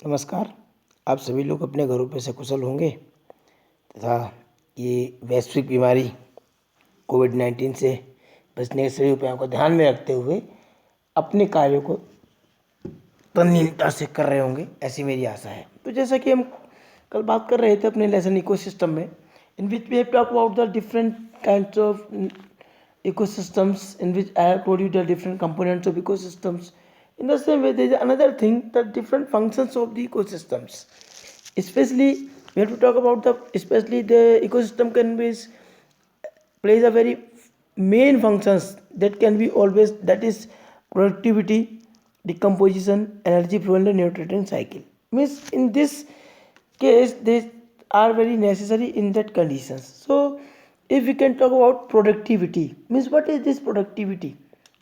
नमस्कार। आप सभी लोग अपने घरों पे सकुशल होंगे तथा ये वैश्विक बीमारी कोविड-19 से बचने के सभी उपायों को ध्यान में रखते हुए अपने कार्यों को तल्लीनता से कर रहे होंगे, ऐसी मेरी आशा है। तो जैसा कि हम कल बात कर रहे थे अपने लेसन इकोसिस्टम में, in which we have talk about the different kinds of ecosystems, in which I have told you the different components of ecosystems. In the same way, there is another thing, the different functions of the ecosystems. Especially, we have to talk about especially the ecosystem can be plays a very main functions that can be always, that is productivity, decomposition, energy flow and the nutrient cycle. Means in this case they are very necessary in that conditions. So if we can talk about productivity, means what is this productivity?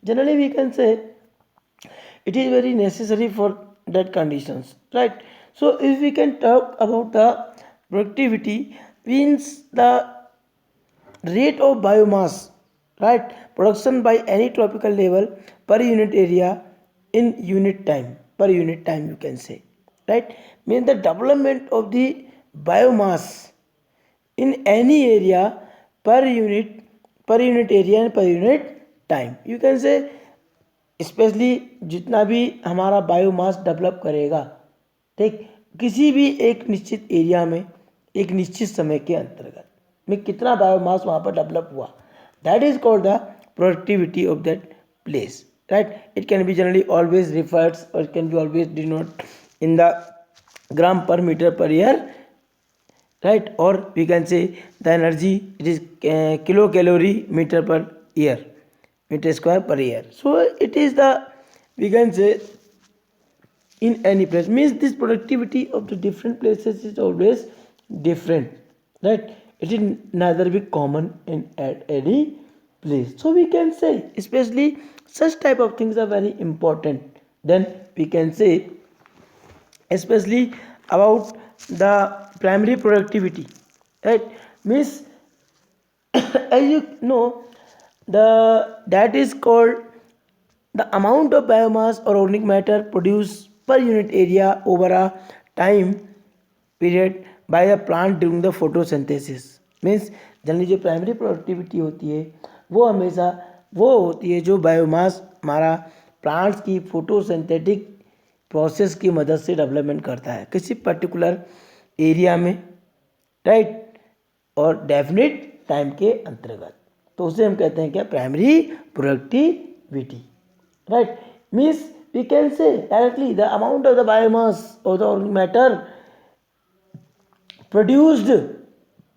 Generally we can say it is very necessary for that conditions, right? So if we can talk about the productivity, means the rate of biomass, right, production by any tropical level per unit area in unit time, per unit time you can say, right, means the development of the biomass in any area per unit area and per unit time you can say, specially जितना भी हमारा biomass develop करेगा, ठीक, किसी भी एक निश्चित area में एक निश्चित समय के अंतर्गत में कितना बायोमास वहाँ पर डेवलप हुआ, that is called the productivity of that place, right. It can be generally always refers or it can be always denote in the gram per metre per year, right, or we can say the energy, it is kilocalorie meter per year, meter square per year. So it is the, we can say, in any place, means this productivity of the different places is always different, right. It is neither be common in at any place. So we can say especially such type of things are very important. Then we can say especially about the primary productivity, right, means as you know, the that is called the amount of biomass or organic matter produced per unit area over a time period by the plant during the photosynthesis. Means generally जो primary productivity होती है वो हमेशा वो होती है जो biomass हमारा प्लांट्स की फोटोसिंथेटिक प्रोसेस की मदद से डेवलपमेंट करता है किसी पर्टिकुलर एरिया में, राइट, और डेफिनेट टाइम के अंतर्गत, तो उसे हम कहते हैं क्या, primary productivity, right, means we can say directly the amount of the biomass or the organic matter produced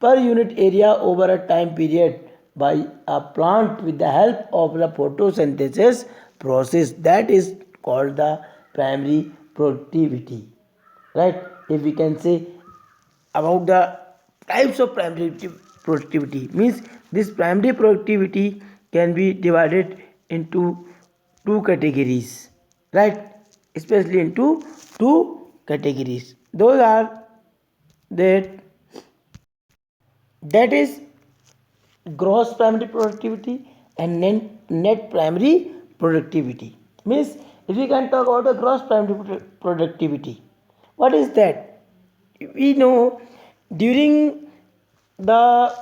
per unit area over a time period by a plant with the help of the photosynthesis process, that is called the primary productivity, right. If we can say about the types of primary productivity, means this primary productivity can be divided into two categories, right, especially into two categories. Those are that is gross primary productivity and net primary productivity. Means if we can talk about the gross primary productivity, what is that? We know during the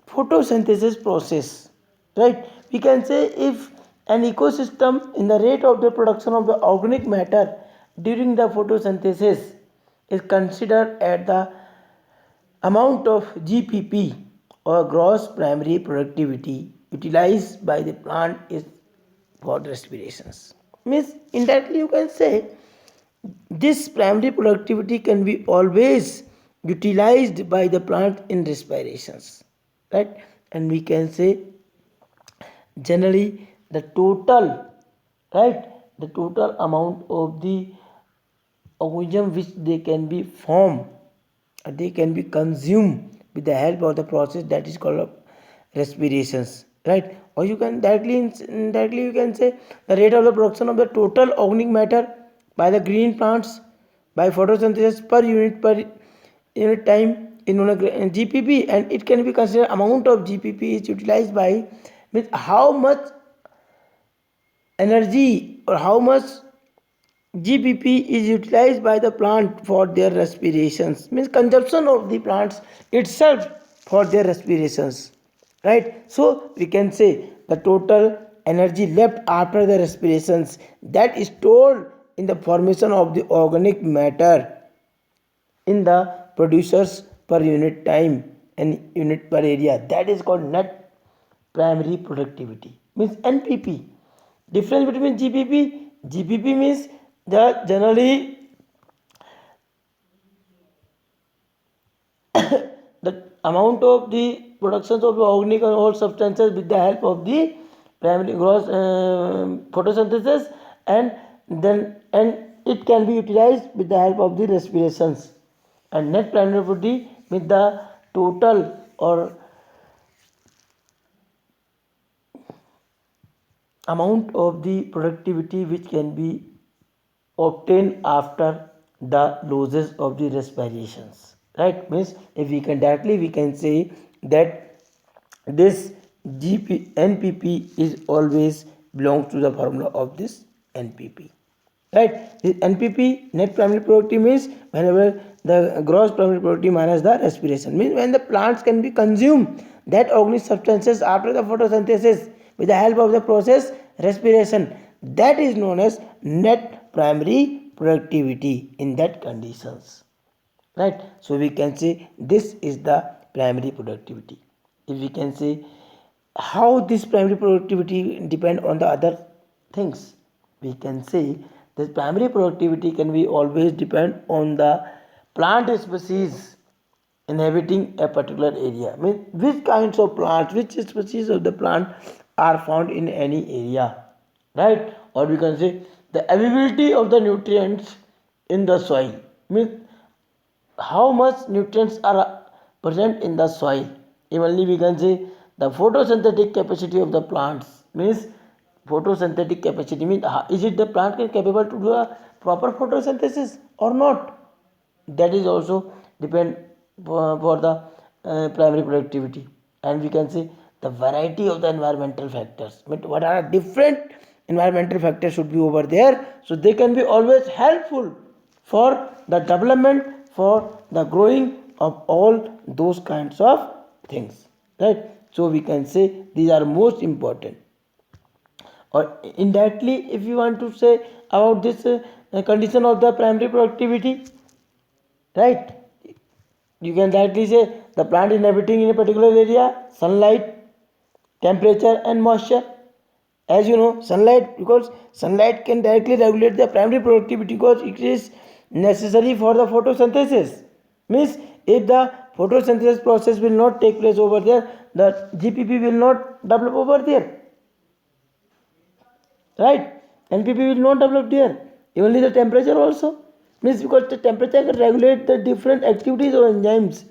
photosynthesis process, right, we can say if an ecosystem in the rate of the production of the organic matter during the photosynthesis is considered at the amount of GPP or gross primary productivity utilized by the plant is for respirations. Means indirectly you can say this primary productivity can be always utilized by the plant in respirations, right, and we can say generally the total, right, the total amount of the oxygen which they can be formed, they can be consumed with the help of the process that is called respirations, right, or you can directly you can say the rate of the production of the total organic matter by the green plants by photosynthesis per unit time in GPP, and it can be considered amount of GPP is utilized by, means how much energy or how much GPP is utilized by the plant for their respirations, means consumption of the plants itself for their respirations, right? So we can say the total energy left after the respirations that is stored in the formation of the organic matter in the producers per unit time and unit per area, that is called net primary productivity, means NPP. Difference between GPP means the generally the amount of the productions of the organic and all substances with the help of the primary gross photosynthesis, and it can be utilized with the help of the respirations. And net primary productivity with the total or amount of the productivity which can be obtained after the losses of the respirations, right? Means if we can directly we can say that this NPP is always belongs to the formula of this NPP, right? This NPP, net primary productivity, means whenever the gross primary productivity minus the respiration, means when the plants can be consumed that organic substances after the photosynthesis with the help of the process respiration, that is known as net primary productivity in that conditions, right? So we can say this is the primary productivity. If we can say how this primary productivity depend on the other things, we can say that primary productivity can be always depend on the plant species inhabiting a particular area, means which kinds of plants, which species of the plant are found in any area, right? Or we can say the availability of the nutrients in the soil, means how much nutrients are present in the soil. Evenly we can say the photosynthetic capacity of the plants, means photosynthetic capacity means is it the plant capable to do a proper photosynthesis or not, that is also depend for the primary productivity. And we can say the variety of the environmental factors, but what are different environmental factors should be over there, so they can be always helpful for the development, for the growing of all those kinds of things, right? So we can say these are most important. Or indirectly if you want to say about this condition of the primary productivity, right, you can directly say the plant inhabiting in a particular area, sunlight, temperature and moisture. As you know, sunlight, because sunlight can directly regulate the primary productivity because it is necessary for the photosynthesis, means if the photosynthesis process will not take place over there, the GPP will not develop over there, right? NPP will not develop there. Only the temperature also, means because the temperature can regulate the different activities of enzymes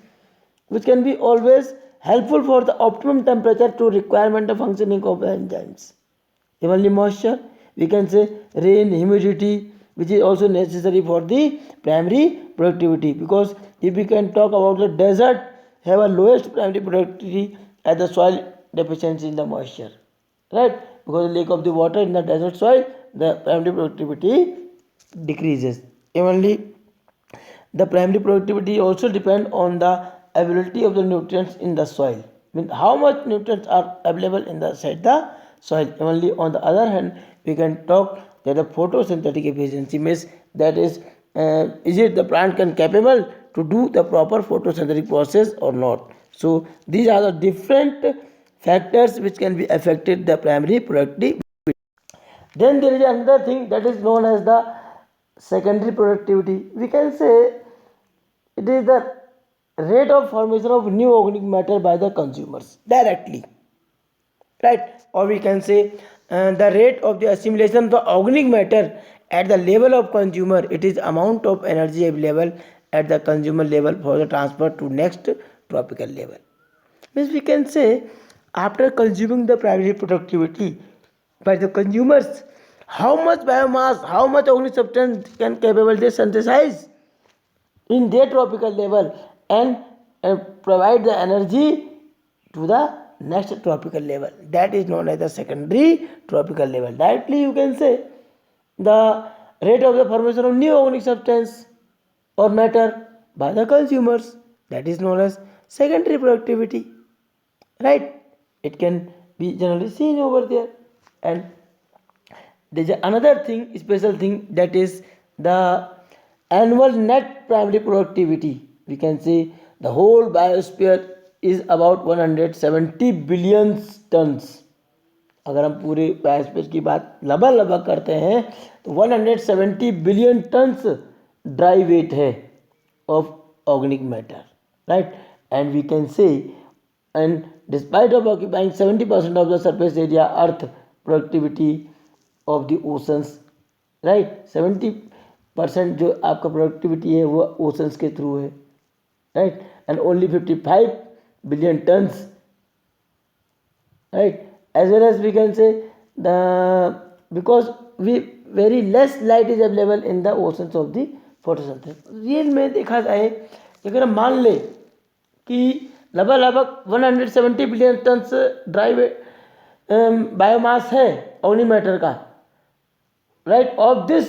which can be always helpful for the optimum temperature to requirement of functioning of the enzymes. Evenly moisture, we can say rain, humidity, which is also necessary for the primary productivity, because if we can talk about the desert have a lowest primary productivity as the soil deficiency in the moisture, right? Because the lack of the water in the desert soil, the primary productivity decreases. Evenly the primary productivity also depend on the availability of the nutrients in the soil. Means how much nutrients are available inside the soil. Only on the other hand, we can talk that the photosynthetic efficiency means that is it the plant can capable to do the proper photosynthetic process or not. So these are the different factors which can be affected the primary productivity. Then there is another thing that is known as the secondary productivity. We can say it is the rate of formation of new organic matter by the consumers directly, right? Or we can say the rate of the assimilation of the organic matter at the level of consumer, it is amount of energy available at the consumer level for the transfer to next tropical level. Means we can say after consuming the primary productivity by the consumers, how much biomass, how much organic substance can capable they synthesize in their tropical level and provide the energy to the next tropical level, that is known as the secondary tropical level. Directly you can say the rate of the formation of new organic substance or matter by the consumers, that is known as secondary productivity, right? It can be generally seen over there. And there's another thing, special thing, that is the annual net primary productivity. We can say the whole biosphere is about 170 billion tons. अगर हम पूरे biosphere की बात लगभग करते हैं तो 170 billion tons dry weight है of organic matter, right? And we can say, and despite of occupying 70% of the surface area, earth productivity of the oceans, right? 70% जो आपका प्रोडक्टिविटी है वो ओशंस के थ्रू है, right? And only 55 billion turns, right? As well as we can say the, because we very less light is available in the oceans of the photosynthesis. Real में देखा जाए, अगर हम मान ले कि लगभग 170 बिलियन टन्स ड्राई बायोमास है ऑर्गेनिक मैटर का, right? Of this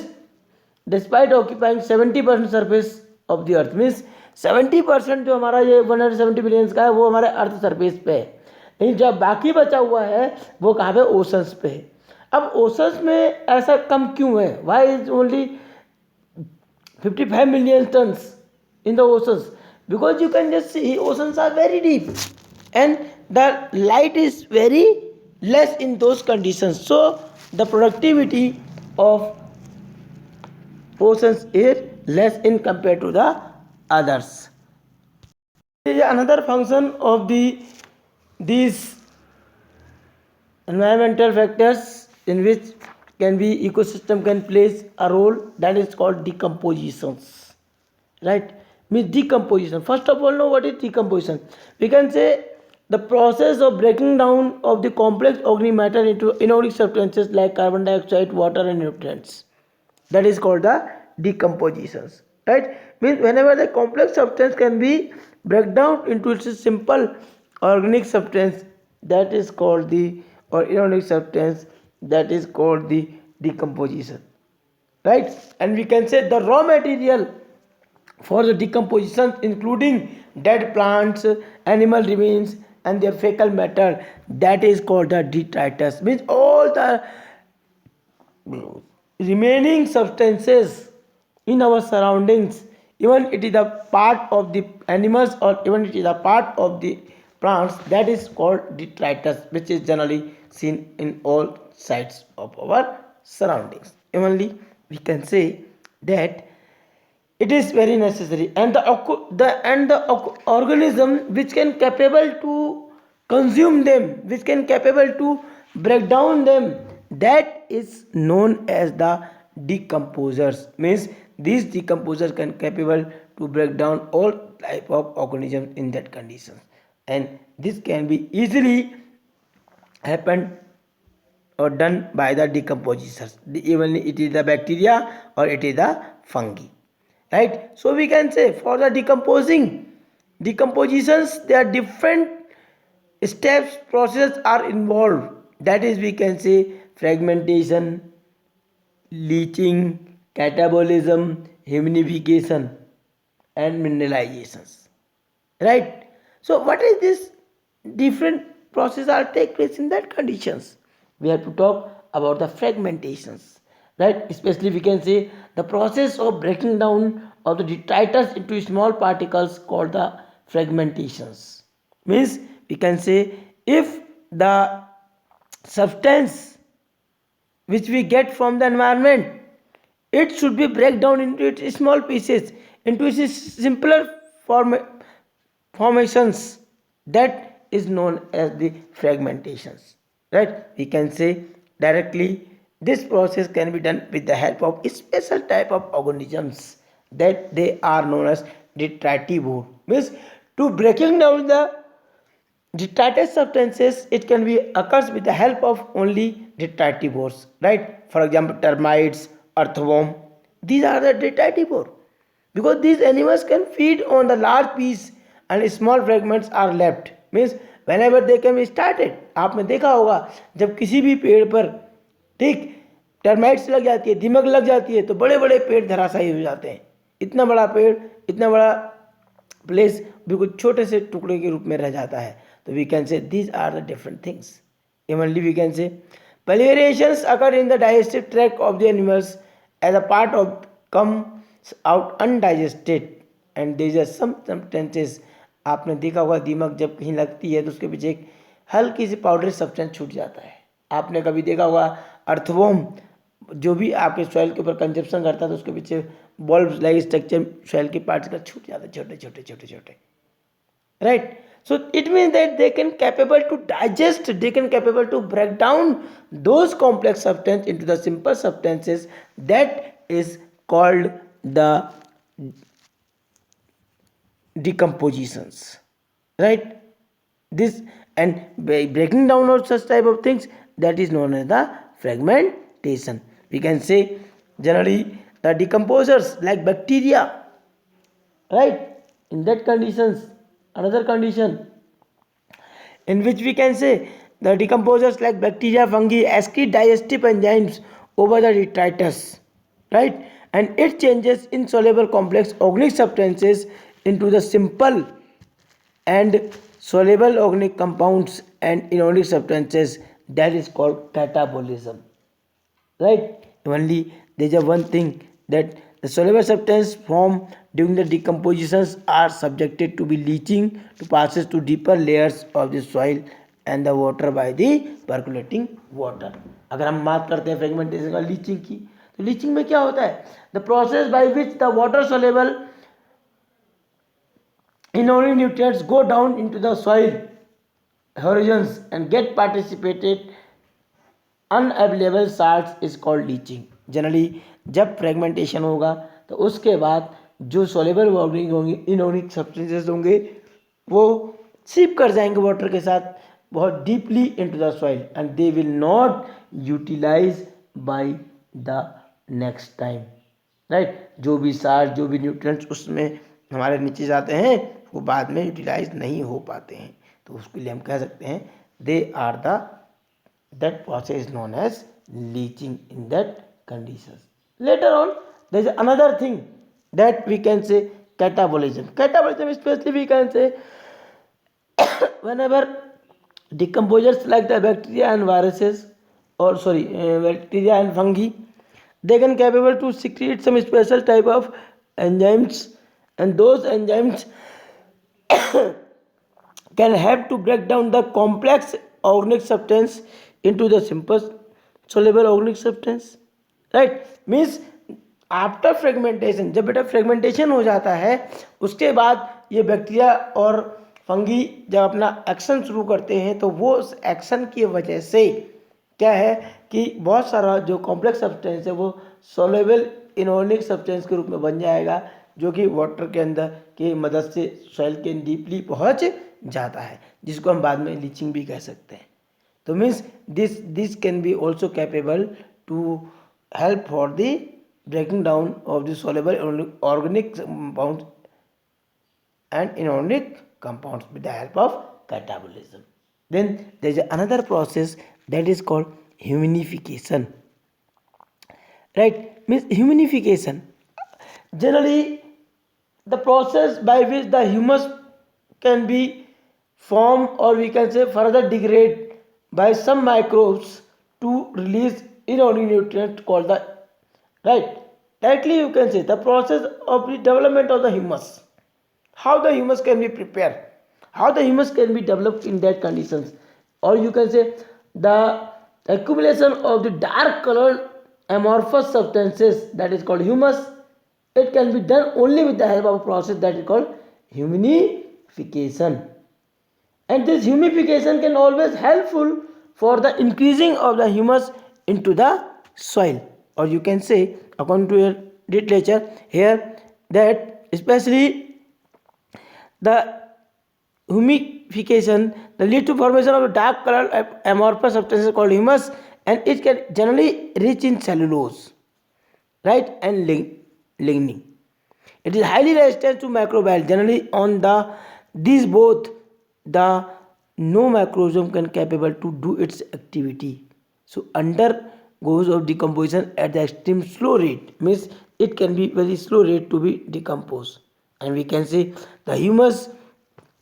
despite occupying 70% surface of the earth, means 70% जो हमारा ये 170 बिलियंस का है वो हमारे अर्थ सरफेस पे है, लेकिन जब बाकी बचा हुआ है वो कहाँ पे? ओशंस पे है। अब ओशंस में ऐसा कम क्यों है? Why is only 55 million tons in the oceans? Because you can just see oceans are very deep and the light is very less in those conditions, so the productivity of oceans is less in compared to the others. There is another function of these environmental factors in which can be ecosystem can plays a role, that is called decompositions, right? Means decomposition. First of all, know what is decomposition. We can say the process of breaking down of the complex organic matter into inorganic substances like carbon dioxide, water and nutrients. That is called the decompositions, right? Means whenever the complex substance can be break down into its simple organic substance, that is called the, or inorganic substance, that is called the decomposition, right? And we can say the raw material for the decomposition including dead plants, animal remains and their fecal matter, that is called the detritus. Means all the remaining substances in our surroundings, even it is a part of the animals or even it is a part of the plants, that is called detritus, which is generally seen in all sides of our surroundings. Evenly we can say that it is very necessary, and the organism which can capable to consume them, which can capable to break down them, that is known as the decomposers. Means these decomposers can capable to break down all type of organisms in that condition, and this can be easily happen or done by the decomposers, even it is the bacteria or it is the fungi, right? So we can say for the decompositions there are different steps, processes are involved, that is we can say fragmentation, leaching, catabolism, huminification and mineralizations, right? So what is this different process are take place in that conditions? We have to talk about the fragmentations, right? Especially we can say the process of breaking down of the detritus into small particles called the fragmentations. Means we can say if the substance which we get from the environment, it should be break down into its small pieces, into its simpler formations, that is known as the fragmentations, right? We can say directly this process can be done with the help of a special type of organisms, that they are known as detritivore. Means to breaking down the detritus substances, it can be occurs with the help of only detritivores, right? For example, termites, earthworm, these are the detritivore, because these animals can feed on the large piece and small fragments are left. Means whenever they can be started, आपने देखा होगा जब किसी भी पेड़ पर, ठीक, termites लग जाती है, दीमक लग जाती है, तो बड़े बड़े पेड़ धराशायी हो जाते हैं। इतना बड़ा पेड़, इतना बड़ा प्लेस बिल्कुल छोटे से टुकड़े के रूप में रह जाता है। तो we can say these are the different things. Evenly we can say proliferations occur in the digestive tract of the animals as a part of comes out undigested and there are some substances। आपने देखा होगा दीमक जब कहीं लगती है तो उसके पीछे एक हल्की सी पाउडरी सब्सटेंस छूट जाता है। आपने कभी देखा होगा अर्थवॉर्म जो भी आपके सॉइल के ऊपर कंजप्शन करता है तो उसके पीछे बल्ब लाइक स्ट्रक्चर सॉइल के पार्ट्स का छूट जाता है, छोटे छोटे छोटे छोटे, right? So it means that they can capable to digest, they can capable to break down those complex substance into the simple substances, that is called the decompositions, right? This and by breaking down of such type of things, that is known as the fragmentation. We can say generally the decomposers like bacteria, right? In that conditions, another condition in which we can say the decomposers like bacteria, fungi excrete digestive enzymes over the detritus, right? And it changes insoluble complex organic substances into the simple and soluble organic compounds and inorganic substances, that is called catabolism, right? Only there is a one thing that the soluble substance formed during the decompositions are subjected to be leaching to passes to deeper layers of the soil and the water by the percolating water। अगर हम बात करते हैं fragmentation का leaching की, तो leaching में क्या होता है? The process by which the water soluble inorganic nutrients go down into the soil horizons and get participated unavailable salts is called leaching। Generally जब फ्रेगमेंटेशन होगा तो उसके बाद जो सोलेबल ऑर्गेनिक इनऑर्गेनिक सब्सटेंसेस होंगे वो सीप कर जाएंगे वाटर के साथ बहुत deeply into the soil and they will not utilise by the next time, right? जो भी सार, जो भी न्यूट्रिएंट्स उसमें हमारे नीचे जाते हैं वो बाद में यूटिलाइज नहीं हो पाते हैं। तो उसके लिए हम कह सकते हैं they are the that process is known as leaching in that conditions। Later on there is another thing that we can say catabolism। Catabolism especially we can say whenever decomposers like the bacteria and viruses or bacteria and fungi, they can capable to secrete some special type of enzymes and those enzymes can help to break down the complex organic substance into the simple soluble organic substance, right? Means after fragmentation, जब बेटा fragmentation हो जाता है उसके बाद ये bacteria और fungi जब अपना एक्शन शुरू करते हैं तो वो उस एक्शन की वजह से क्या है कि बहुत सारा जो कॉम्प्लेक्स सब्सटेंस है वो सोलेबल इनऑर्गेनिक सब्सटेंस के रूप में बन जाएगा जो कि वाटर के अंदर की मदद से सॉइल के डीपली पहुंच जाता है, जिसको हम बाद में लीचिंग भी कह सकते हैं। तो means this can be also capable to help for the breaking down of the soluble organic compounds and inorganic compounds with the help of catabolism। Then there is another process that is called humidification, right? Means humidification generally the process by which the humus can be formed or we can say further degrade by some microbes to release inorganic nutrients called the, right? Directly you can say the process of the development of the humus, how the humus can be prepared, how the humus can be developed in that conditions, or you can say the accumulation of the dark colored amorphous substances that is called humus. It can be done only with the help of a process that is called humidification, and this humidification can always helpful for the increasing of the humus into the soil, or you can say according to your literature here that especially the humidification the lead to formation of a dark colored amorphous substances called humus, and it can generally rich in cellulose, right, and lignin. It is highly resistant to microbial. Generally on the these both the no microorganism can capable to do its activity. So under goes of decomposition at the extreme slow rate, means it can be very slow rate to be decomposed. And we can say the humus,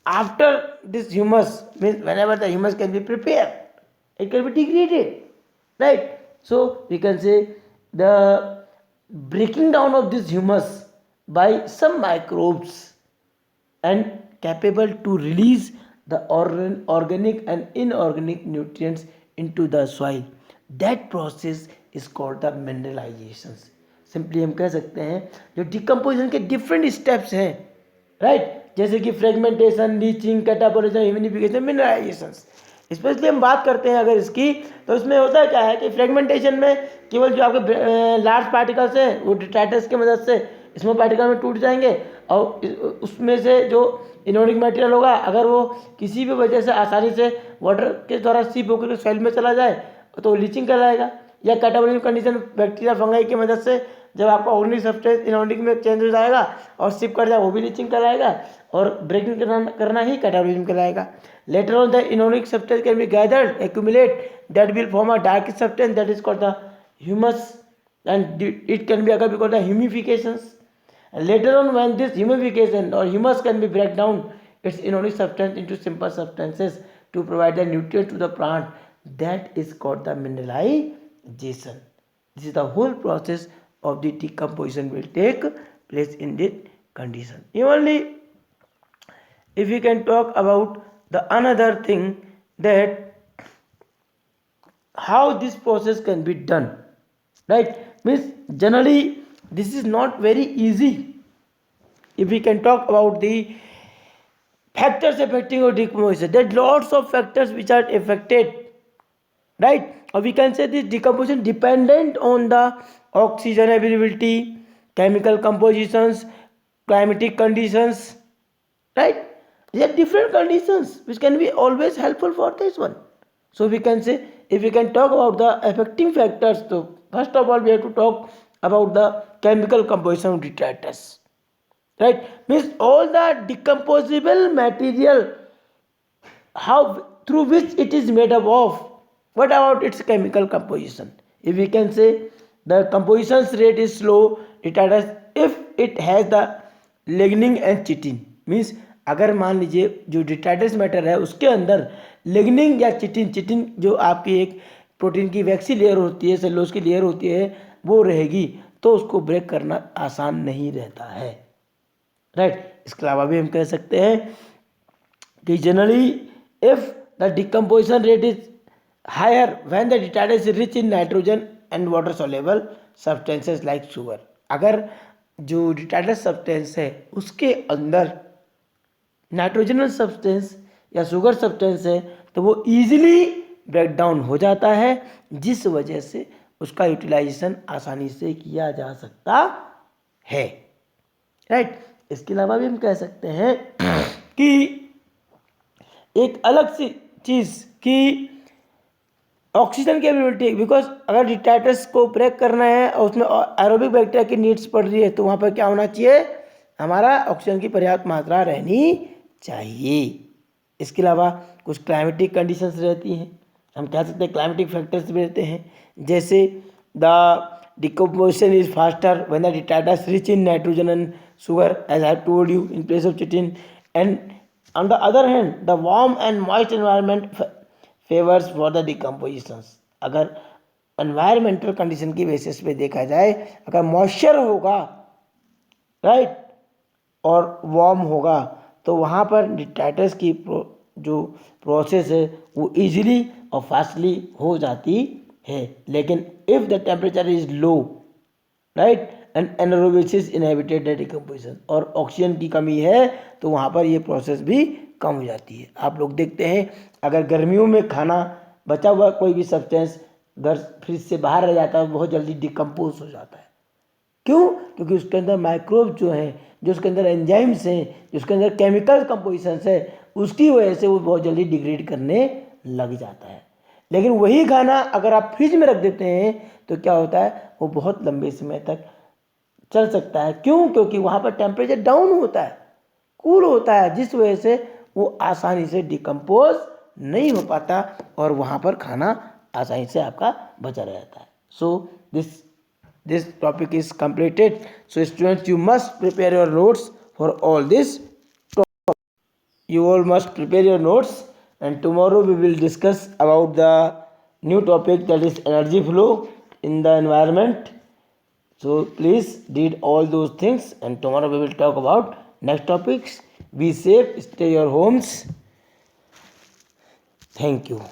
after this humus, means whenever the humus can be prepared, it can be degraded, right? So we can say the breaking down of this humus by some microbes and capable to release the organic and inorganic nutrients into the soil. That process is called the mineralization. Simply हम कह सकते हैं जो decomposition के different steps हैं, right, जैसे कि fragmentation, leaching, catabolism, humidification, mineralisation. Specially हम बात करते हैं अगर इसकी, तो इसमें होता क्या है कि फ्रेगमेंटेशन में केवल जो आपके लार्ज पार्टिकल्स हैं वो डिट्राइटस की मदद से स्मॉल पार्टिकल में टूट जाएंगे, और उसमें से जो इनऑर्गेनिक मटेरियल होगा अगर वो किसी भी वजह से आसानी से वाटर के द्वारा सीप होकर सॉइल में चला जाए तो लीचिंग कहलाएगा। या कैटाबोलिज्म कंडीशन बैक्टीरिया फंगाई की मदद से जब आपका ऑर्गेनिक सब्सटेंस इनऑर्गेनिक में चेंज हो जाएगा और सिप कर जाए वो भी लीचिंग कहलाएगा, और ब्रेकिंग करना ही कैटाबोलिज्म कहलाएगा। Later on the inorganic substance can be gathered, accumulate, that will form a dark substance that is called the humus, and it can be again called the humifications. And later on when this humification or humus can be break down its inorganic substance into simple substances to provide the nutrients to the plant, that is called the mineralization. This is the whole process of the decomposition will take place in this condition. Evenly if we can talk about the another thing, that how this process can be done, right, means generally this is not very easy. If we can talk about the factors affecting or decomposition, there are lots of factors which are affected, right, or we can say this decomposition dependent on the oxygen availability, chemical compositions, climatic conditions, right. There are different conditions which can be always helpful for this one. So we can say if we can talk about the affecting factors, so first of all we have to talk about the chemical composition of detritus, right, means all the decomposable material, how through which it is made up of. What about its chemical composition? If we can say the composition rate is slow detritus if it has the lignin and chitin, means अगर मान लीजिए जो detritus matter है उसके अंदर lignin या chitin जो आपकी एक प्रोटीन की वैक्सी लेयर होती है, सेलुलोज की लेयर होती है, वो रहेगी तो उसको ब्रेक करना आसान नहीं रहता है, राइट। इसके अलावा भी हम कह सकते हैं कि generally if the decomposition rate is higher when the detritus is rich in nitrogen and water soluble substances like sugar, अगर जो डिट्राइटस सब्सटेंस है उसके अंदर नाइट्रोजनल सब्सटेंस या शुगर सब्सटेंस है तो वो ईजिली ब्रेक डाउन हो जाता है, जिस वजह से उसका यूटिलाइजेशन आसानी से किया जा सकता है, राइट। इसके अलावा भी हम कह सकते हैं कि एक अलग सी चीज़ कि ऑक्सीजन की अवेलेबिलिटी, बिकॉज अगर डिट्राइटस को ब्रेक करना है और उसमें एरोबिक बैक्टीरिया की नीड्स पड़ रही है तो वहाँ पर क्या होना चाहिए, हमारा ऑक्सीजन की पर्याप्त मात्रा रहनी चाहिए। इसके अलावा कुछ क्लाइमेटिक कंडीशंस रहती हैं, हम कह सकते हैं क्लाइमेटिक फैक्टर्स भी रहते हैं, जैसे the decomposition is faster when the detritus rich in nitrogen and sugar as I have told you in place of chitin, and on the other hand the warm and moist environment favours for the decompositions. अगर environmental condition की basis पे देखा जाए, अगर moisture होगा, right, और warm होगा तो वहाँ पर डिट्राइटस की जो प्रोसेस है वो इजीली और फास्टली हो जाती है। लेकिन if the temperature is low, right, and anaerobic inhibited the decomposition, और ऑक्सीजन की कमी है तो वहाँ पर ये प्रोसेस भी कम हो जाती है। आप लोग देखते हैं अगर गर्मियों में खाना बचा हुआ कोई भी सब्सटेंस घर फ्रिज से बाहर रह जाता है बहुत जल्दी डिकम्पोज हो जाता है। क्यों? क्योंकि उसके अंदर माइक्रोब जो हैं, जो उसके अंदर एंजाइम्स हैं, जो उसके अंदर केमिकल कंपोजिशंस है, उसकी वजह से वो बहुत जल्दी डिग्रेड करने लग जाता है। लेकिन वही खाना अगर आप फ्रिज में रख देते हैं तो क्या होता है, वो बहुत लंबे समय तक चल सकता है। क्यों? क्योंकि वहाँ पर टेम्परेचर डाउन होता है, कूल होता है, जिस वजह से वो आसानी से डिकम्पोज नहीं हो पाता और वहाँ पर खाना आसानी से आपका बचा रहता है। So this topic is completed. So students, you must prepare your notes for all this. You all must prepare your notes, and tomorrow we will discuss about the new topic, that is energy flow in the environment. So please read all those things, and tomorrow we will talk about next topics. Be safe, stay your homes. Thank you.